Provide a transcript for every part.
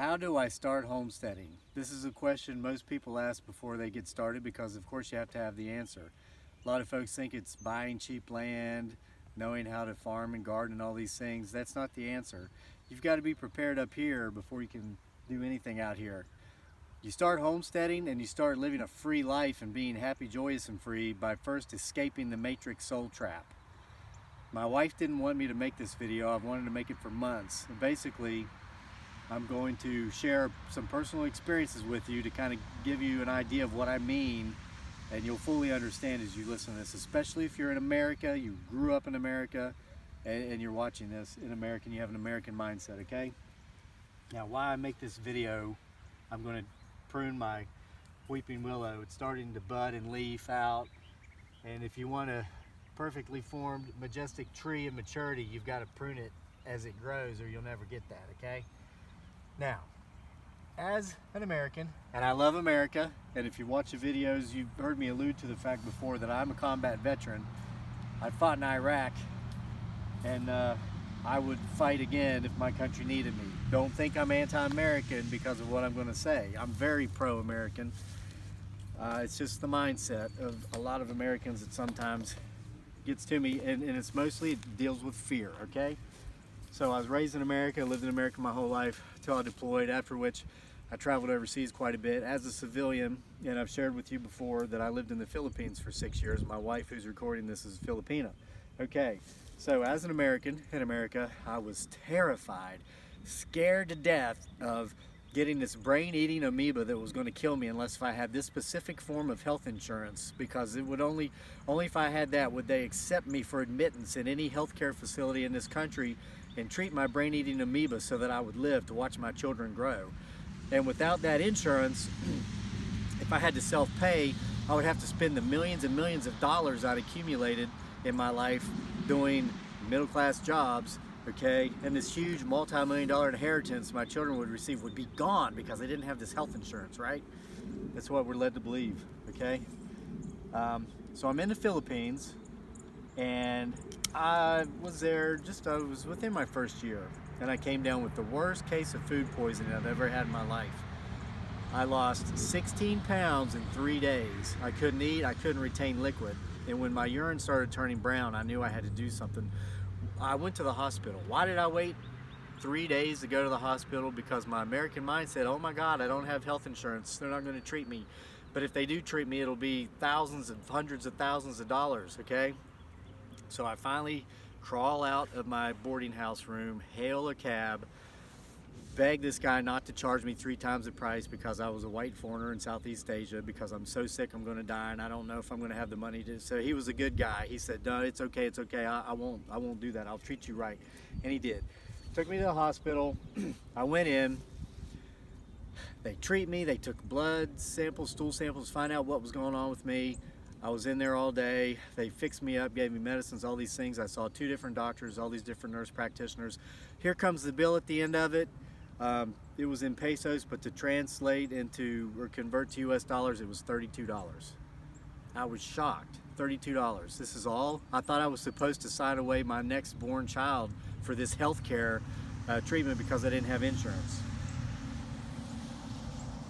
How do I start homesteading? This is a question most people ask before they get started because of course you have to have the answer. A lot of folks think it's buying cheap land, knowing how to farm and garden and all these things. That's not the answer. You've got to be prepared up here before you can do anything out here. You start homesteading and you start living a free life and being happy, joyous, and free by first escaping the matrix soul trap. My wife didn't want me to make this video. I've wanted to make it for months. Basically, I'm going to share some personal experiences with you to kind of give you an idea of what I mean, and you'll fully understand as you listen to this, especially if you're in America, you grew up in America, and you're watching this in America and you have an American mindset, okay? Now, why I make this video, I'm going to prune my weeping willow. It's starting to bud and leaf out, and if you want a perfectly formed, majestic tree of maturity, you've got to prune it as it grows or you'll never get that, okay? Now, as an American, and I love America, and if you watch the videos, you've heard me allude to the fact before that I'm a combat veteran. I fought in Iraq, and I would fight again if my country needed me. Don't think I'm anti-American because of what I'm going to say. I'm very pro-American. It's just the mindset of a lot of Americans that sometimes gets to me, and it's mostly, it deals with fear, okay? So I was raised in America, lived in America my whole life until I deployed, after which I traveled overseas quite a bit as a civilian, and I've shared with you before that I lived in the Philippines for 6 years. My wife, who's recording this, is Filipina. Okay, so as an American in America, I was terrified, scared to death of getting this brain-eating amoeba that was going to kill me unless if I had this specific form of health insurance, because it would only if I had that would they accept me for admittance in any healthcare facility in this country and treat my brain-eating amoeba so that I would live to watch my children grow. And without that insurance, if I had to self-pay, I would have to spend the millions and millions of dollars I'd accumulated in my life doing middle-class jobs, okay? And this huge multi-million-dollar inheritance my children would receive would be gone because they didn't have this health insurance, right? That's what we're led to believe, okay? So I'm in the Philippines, and I was there I was within my first year, and I came down with the worst case of food poisoning I've ever had in my life. I lost 16 pounds in 3 days. I couldn't eat, I couldn't retain liquid, and when my urine started turning brown, I knew I had to do something. I went to the hospital. Why did I wait 3 days to go to the hospital? Because my American mind said, oh my God, I don't have health insurance. They're not going to treat me. But if they do treat me, it'll be thousands and hundreds of thousands of dollars, okay? So I finally crawl out of my boarding house room, hail a cab, beg this guy not to charge me 3 times the price because I was a white foreigner in Southeast Asia, because I'm so sick I'm going to die and I don't know if I'm going to have the money to. So he was a good guy. He said, no, it's okay, I won't do that. I'll treat you right. And he did. Took me to the hospital. I went in. They treat me. They took blood samples, stool samples, find out what was going on with me. I was in there all day. They fixed me up, gave me medicines, all these things. I saw 2 different doctors, all these different nurse practitioners. Here comes the bill at the end of it. It was in pesos, but to translate into or convert to US dollars, it was $32. I was shocked. $32. This is all? I thought I was supposed to sign away my next born child for this health care treatment because I didn't have insurance.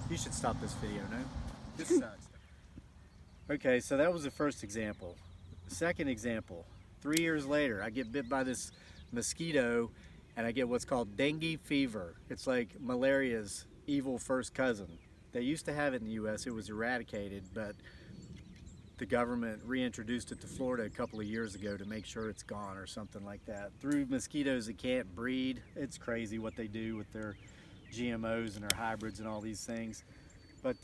You should stop this video, no? This sucks. Okay, so that was the first example. The second example, 3 years later, I get bit by this mosquito and I get what's called dengue fever. It's like malaria's evil first cousin. They used to have it in the US, it was eradicated, but the government reintroduced it to Florida a couple of years ago to make sure it's gone or something like that. Through mosquitoes that can't breed. It's crazy what they do with their GMOs and their hybrids and all these things. But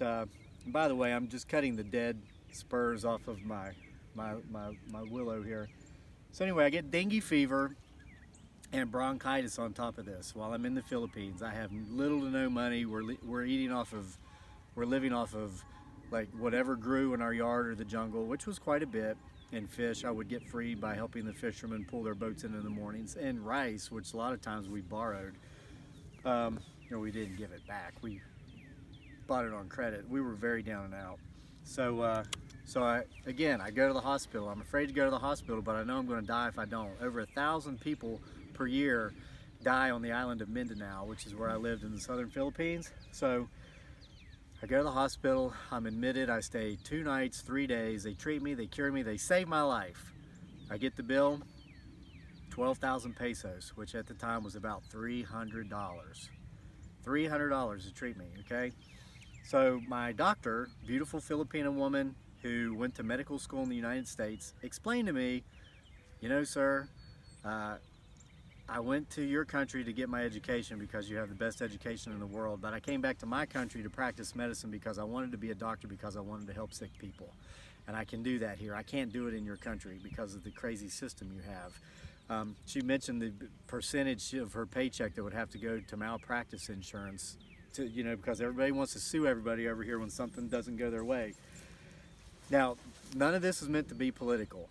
by the way, I'm just cutting the dead spurs off of my willow here. So anyway, I get dengue fever and bronchitis on top of this while I'm in the Philippines. I have little to no money. We're living off of like whatever grew in our yard or the jungle, which was quite a bit, and fish I would get free by helping the fishermen pull their boats in the mornings, and rice, which a lot of times we borrowed. Or we didn't give it back. We bought it on credit. We were very down and out. So I go to the hospital. I'm afraid to go to the hospital, but I know I'm going to die if I don't. Over 1,000 people per year die on the island of Mindanao, which is where I lived in the southern Philippines. So I go to the hospital, I'm admitted, I stay 2 nights, 3 days, they treat me, they cure me, they save my life. I get the bill, 12,000 pesos, which at the time was about $300. $300 to treat me, okay? So my doctor, beautiful Filipino woman who went to medical school in the United States, explained to me, you know, sir, I went to your country to get my education because you have the best education in the world, but I came back to my country to practice medicine because I wanted to be a doctor, because I wanted to help sick people. And I can do that here. I can't do it in your country because of the crazy system you have. She mentioned the percentage of her paycheck that would have to go to malpractice insurance, to, you know, because everybody wants to sue everybody over here when something doesn't go their way. Now, none of this is meant to be political.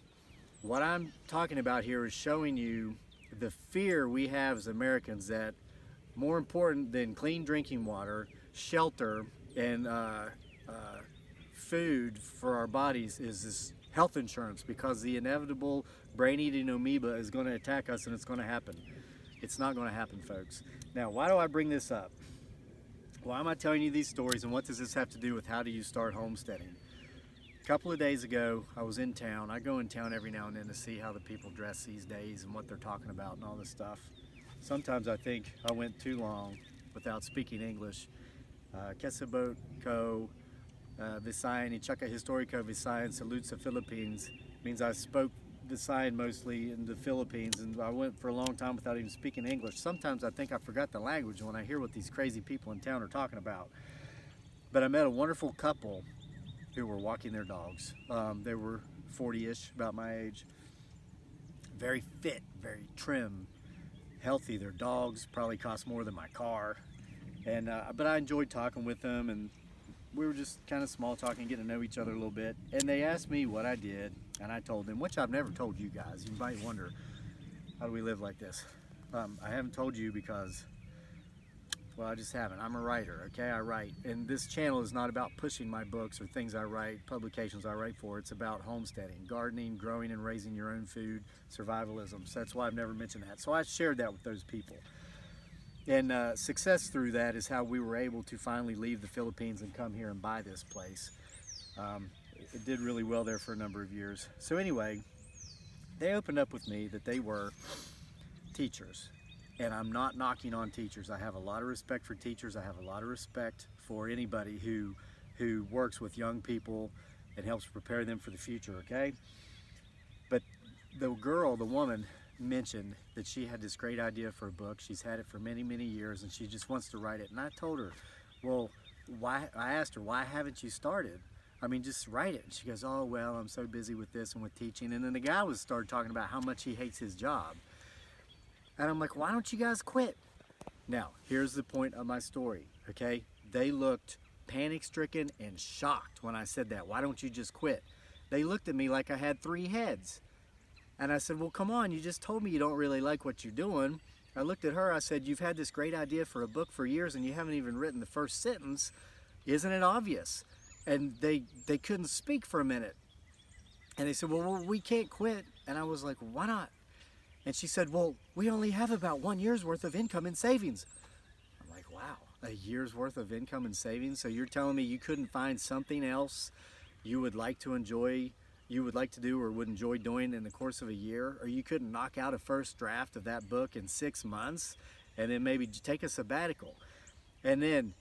What I'm talking about here is showing you the fear we have as Americans that more important than clean drinking water, shelter, and food for our bodies is this health insurance, because the inevitable brain-eating amoeba is going to attack us, and it's going to happen. It's not going to happen, folks. Now, why do I bring this up? Why am I telling you these stories, and what does this have to do with how do you start homesteading? A couple of days ago, I was in town. I go in town every now and then to see how the people dress these days and what they're talking about and all this stuff. Sometimes I think I went too long without speaking English. Kesabot ko Visayan, Ichaka Historico Visayan, Salute sa Philippines, means I spoke Visayan mostly in the Philippines, and I went for a long time without even speaking English. Sometimes I think I forgot the language when I hear what these crazy people in town are talking about. But I met a wonderful couple who were walking their dogs. They were 40-ish, about my age. Very fit, very trim, healthy. Their dogs probably cost more than my car. And but I enjoyed talking with them, and we were just kind of small talking, getting to know each other a little bit. And they asked me what I did, and I told them, which I've never told you guys. You might wonder, how do we live like this? I haven't told you because, well, I just haven't. I'm a writer, okay? I write. And this channel is not about pushing my books or things I write, publications I write for. It's about homesteading, gardening, growing and raising your own food, survivalism. So that's why I've never mentioned that. So I shared that with those people. And success through that is how we were able to finally leave the Philippines and come here and buy this place. It did really well there for a number of years. So anyway, they opened up with me that they were teachers. And I'm not knocking on teachers. I have a lot of respect for teachers. I have a lot of respect for anybody who works with young people and helps prepare them for the future, okay? But the girl, the woman, mentioned that she had this great idea for a book. She's had it for many, many years, and she just wants to write it. And I told her, well, why? I asked her, why haven't you started? I mean, just write it. And she goes, oh, well, I'm so busy with this and with teaching. And then the guy started talking about how much he hates his job. And I'm like, why don't you guys quit? Now, here's the point of my story, okay? They looked panic-stricken and shocked when I said that. Why don't you just quit? They looked at me like I had 3 heads. And I said, well, come on, you just told me you don't really like what you're doing. I looked at her, I said, you've had this great idea for a book for years and you haven't even written the first sentence. Isn't it obvious? And they couldn't speak for a minute. And they said, well, we can't quit. And I was like, why not? And she said, well, we only have about 1 year's worth of income and savings. I'm like, wow, a year's worth of income and savings? So you're telling me you couldn't find something else you would like to enjoy, you would like to do or would enjoy doing in the course of a year? Or you couldn't knock out a first draft of that book in 6 months and then maybe take a sabbatical? And then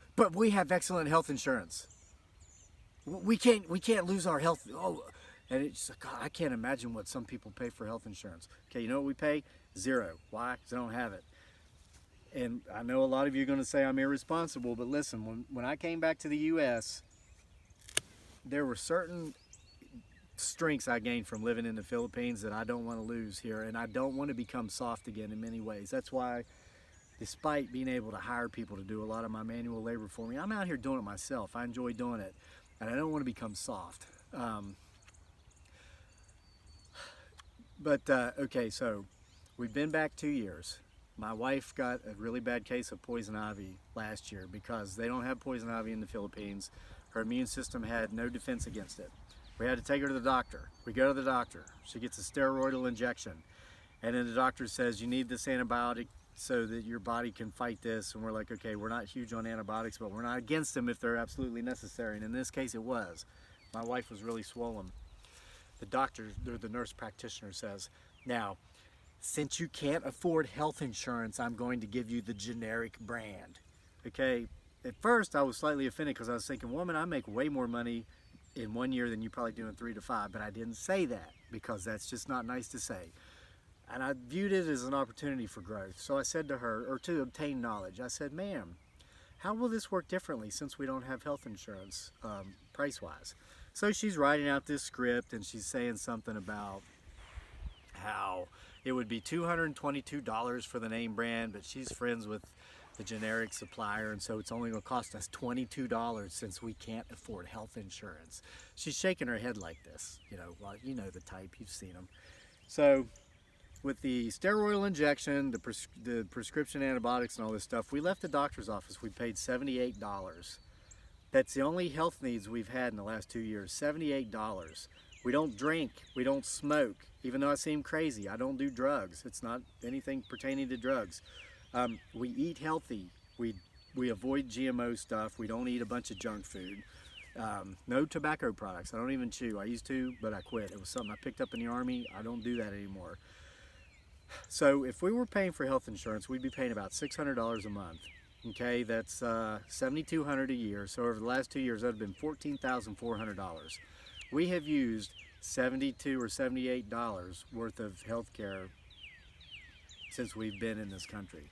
but we have excellent health insurance. We can't lose our health. Oh. And it's like, God, I can't imagine what some people pay for health insurance. Okay, you know what we pay? 0. Why? Because I don't have it. And I know a lot of you are going to say I'm irresponsible, but listen, when I came back to the U.S., there were certain strengths I gained from living in the Philippines that I don't want to lose here, and I don't want to become soft again in many ways. That's why, despite being able to hire people to do a lot of my manual labor for me, I'm out here doing it myself. I enjoy doing it, and I don't want to become soft. Okay, so we've been back 2 years. My wife got a really bad case of poison ivy last year because they don't have poison ivy in the Philippines. Her immune system had no defense against it. We had to take her to the doctor. We go to the doctor. She gets a steroidal injection. And then the doctor says, you need this antibiotic so that your body can fight this. And we're like, okay, we're not huge on antibiotics, but we're not against them if they're absolutely necessary. And in this case, it was. My wife was really swollen. The doctor, or the nurse practitioner says, now, since you can't afford health insurance, I'm going to give you the generic brand. Okay, at first I was slightly offended because I was thinking, woman, I make way more money in 1 year than you probably do in 3 to 5, but I didn't say that because that's just not nice to say. And I viewed it as an opportunity for growth. So I said to her, or to obtain knowledge, I said, ma'am, how will this work differently since we don't have health insurance price-wise? So she's writing out this script and she's saying something about how it would be $222 for the name brand, but she's friends with the generic supplier, and so it's only going to cost us $22 since we can't afford health insurance. She's shaking her head like this, well, you know the type, you've seen them. So with the steroidal injection, the prescription antibiotics and all this stuff, we left the doctor's office, we paid $78. That's the only health needs we've had in the last 2 years, $78. We don't drink, we don't smoke, even though I seem crazy. I don't do drugs. It's not anything pertaining to drugs. We eat healthy. We avoid GMO stuff. We don't eat a bunch of junk food. No tobacco products. I don't even chew. I used to, but I quit. It was something I picked up in the Army. I don't do that anymore. So if we were paying for health insurance, we'd be paying about $600 a month. Okay, that's $7,200 a year. So over the last 2 years, that would have been $14,400. We have used $72 or $78 worth of health care since we've been in this country.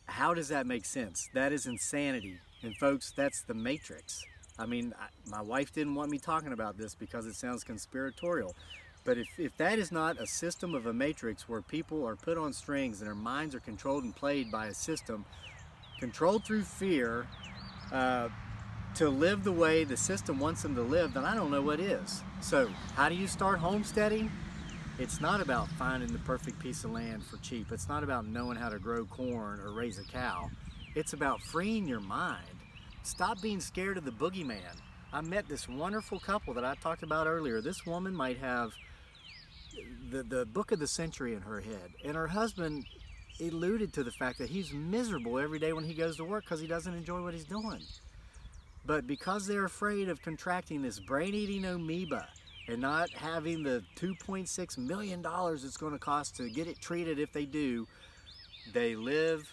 How does that make sense? That is insanity. And folks, that's the matrix. I mean, my wife didn't want me talking about this because it sounds conspiratorial. But if that is not a system of a matrix where people are put on strings and their minds are controlled and played by a system controlled through fear to live the way the system wants them to live, then I don't know what is. So how do you start homesteading? It's not about finding the perfect piece of land for cheap. It's not about knowing how to grow corn or raise a cow. It's about freeing your mind. Stop being scared of the boogeyman. I met this wonderful couple that I talked about earlier. This woman might have the book of the century in her head, and her husband alluded to the fact that he's miserable every day when he goes to work because he doesn't enjoy what he's doing. But because they're afraid of contracting this brain-eating amoeba and not having the $2.6 million it's going to cost to get it treated if they do, they live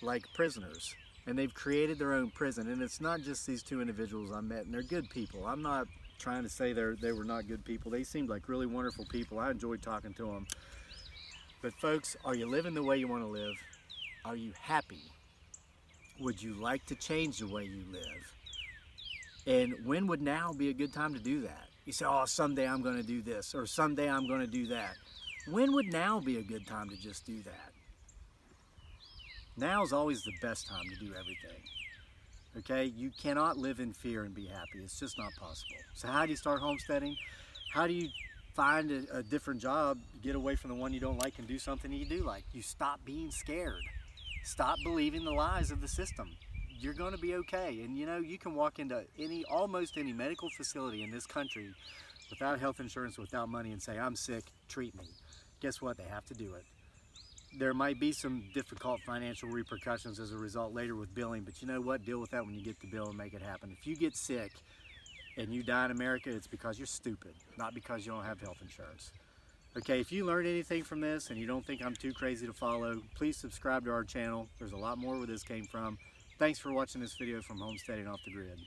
like prisoners. And they've created their own prison. And it's not just these two individuals I met, and they're good people. I'm not trying to say they were not good people. They seemed like really wonderful people. I enjoyed talking to them. But folks, are you living the way you want to live? Are you happy? Would you like to change the way you live? And when would now be a good time to do that? You say, oh, someday I'm going to do this, or someday I'm going to do that. When would now be a good time to just do that? Now is always the best time to do everything. Okay? You cannot live in fear and be happy. It's just not possible. So how do you start homesteading? How do you find a different job, get away from the one you don't like and do something you do like? You stop being scared. Stop believing the lies of the system. You're going to be okay. And you can walk into almost any medical facility in this country without health insurance, without money, and say, I'm sick, treat me. Guess what? They have to do it. There might be some difficult financial repercussions as a result later with billing, but you know what? Deal with that when you get the bill and make it happen. If you get sick and you die in America, it's because you're stupid, not because you don't have health insurance. Okay, if you learned anything from this and you don't think I'm too crazy to follow, please subscribe to our channel. There's a lot more where this came from. Thanks for watching this video from Homesteading Off the Grid.